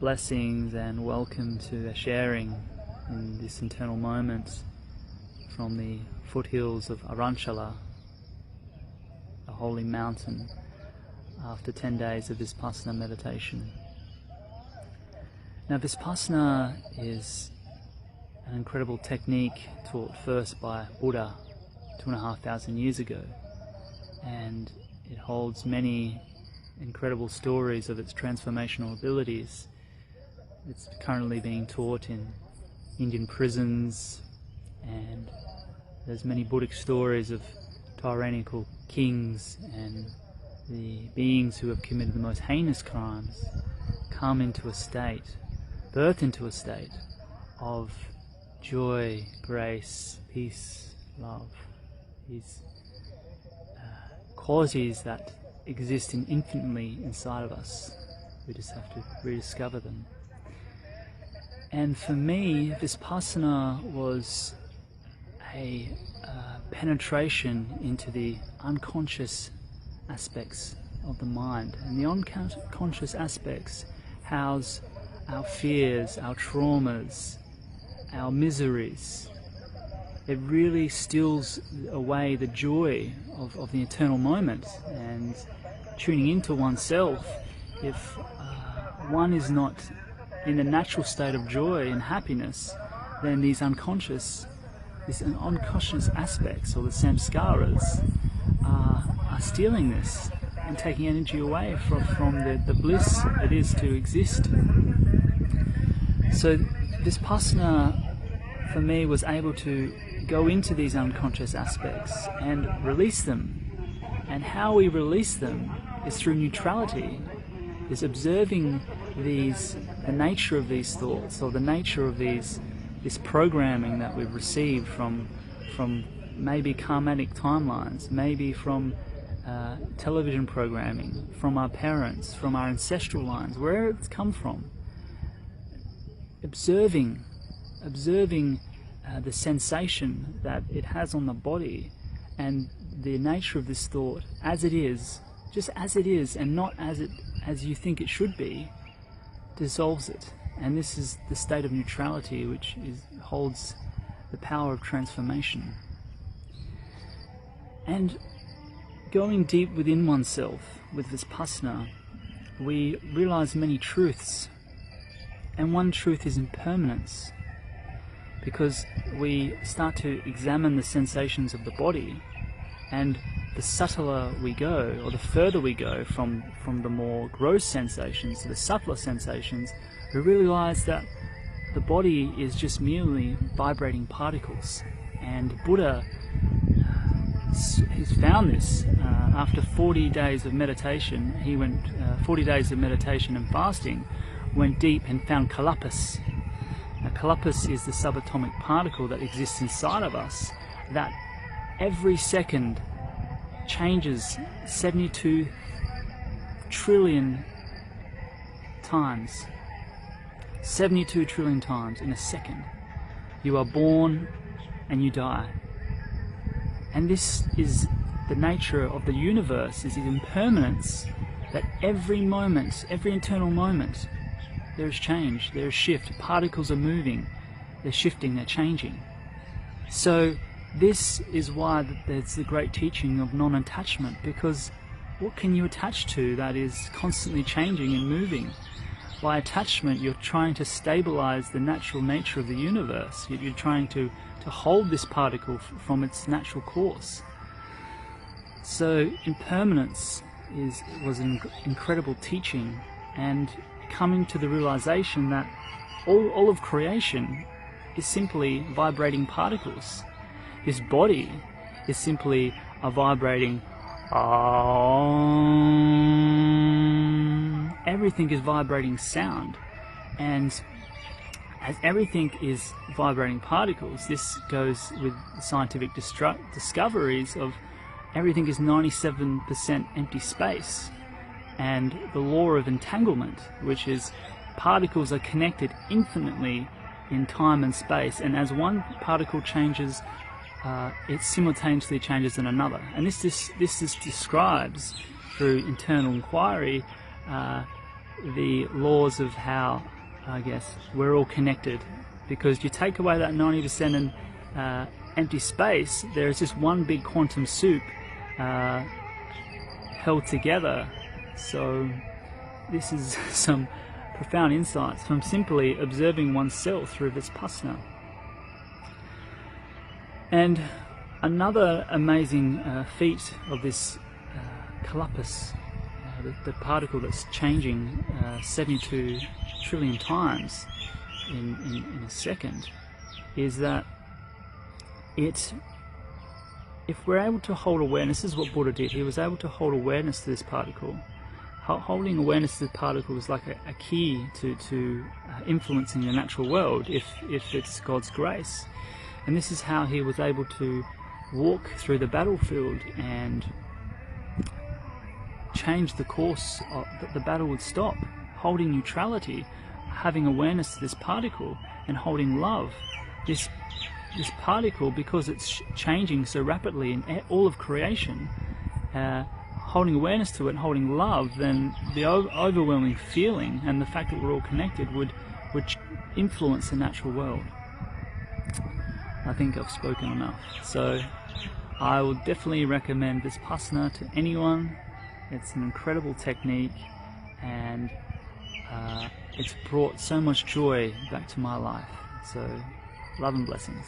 blessings and welcome to a sharing in this internal moment from the foothills of Arunachala, a holy mountain, after 10 days of Vipassana meditation. Now, Vipassana is an incredible technique taught first by Buddha 2,500 years ago, and it holds many incredible stories of its transformational abilities. It's currently being taught in Indian prisons, and there's many Buddhic stories of tyrannical kings and the beings who have committed the most heinous crimes come into a state, birth into a state of joy, grace, peace, love. These qualities that exist infinitely inside of us. We just have to rediscover them. And for me, Vipassana was a penetration into the unconscious aspects of the mind. And the unconscious aspects house our fears, our traumas, our miseries. It really steals away the joy of the eternal moment and tuning into oneself. If one is not in the natural state of joy and happiness, then these unconscious aspects, or the samskaras, are stealing this and taking energy away from the bliss it is to exist. So Vipassana for me was able to go into these unconscious aspects and release them. And how we release them is through neutrality, is observing the nature of these thoughts, or the nature of this programming that we've received from maybe karmatic timelines, maybe from television programming, from our parents, from our ancestral lines, wherever it's come from. Observing the sensation that it has on the body and the nature of this thought as it is, just as it is, and not as you think it should be, dissolves it. And this is the state of neutrality, which holds the power of transformation. And going deep within oneself with Vipassana, we realize many truths. And one truth is impermanence, because we start to examine the sensations of the body, and the subtler we go, or the further we go from the more gross sensations to the subtler sensations, we realize that the body is just merely vibrating particles. And Buddha, he's found this after 40 days of meditation. He went 40 days of meditation and fasting, went deep and found kalpas. Now, kalpas is the subatomic particle that exists inside of us that every second changes 72 trillion times. 72 trillion times in a second. You are born and you die. And this is the nature of the universe, is the impermanence, that every moment, every eternal moment, there is change, there is shift, particles are moving, they're shifting, they're changing. So this is why there's the great teaching of non-attachment, because what can you attach to that is constantly changing and moving? By attachment, you're trying to stabilize the natural nature of the universe. You're trying to hold this particle from its natural course. So impermanence was an incredible teaching, and coming to the realization that all of creation is simply vibrating particles. This body is simply a vibrating everything is vibrating sound, and as everything is vibrating particles, this goes with scientific discoveries of everything is 97% empty space, and the law of entanglement, which is particles are connected infinitely in time and space, and as one particle changes, it simultaneously changes in another. And this describes, through internal inquiry, the laws of how, I guess, we're all connected. Because you take away that 90% and empty space, there is just one big quantum soup held together. So this is some profound insights from simply observing oneself through Vipassana. And another amazing feat of this kalpas, the particle that's changing 72 trillion times in a second, is that if we're able to hold awareness, this is what Buddha did. He was able to hold awareness to this particle. Holding awareness to the particle is like a key to influencing the natural world if it's God's grace. And this is how he was able to walk through the battlefield and change the course that the battle would stop. Holding neutrality, having awareness to this particle, and holding love. This particle, because it's changing so rapidly in all of creation, holding awareness to it and holding love, then the overwhelming feeling and the fact that we're all connected would influence the natural world. I think I've spoken enough. So I will definitely recommend Vipassana to anyone. It's an incredible technique, and it's brought so much joy back to my life. So love and blessings.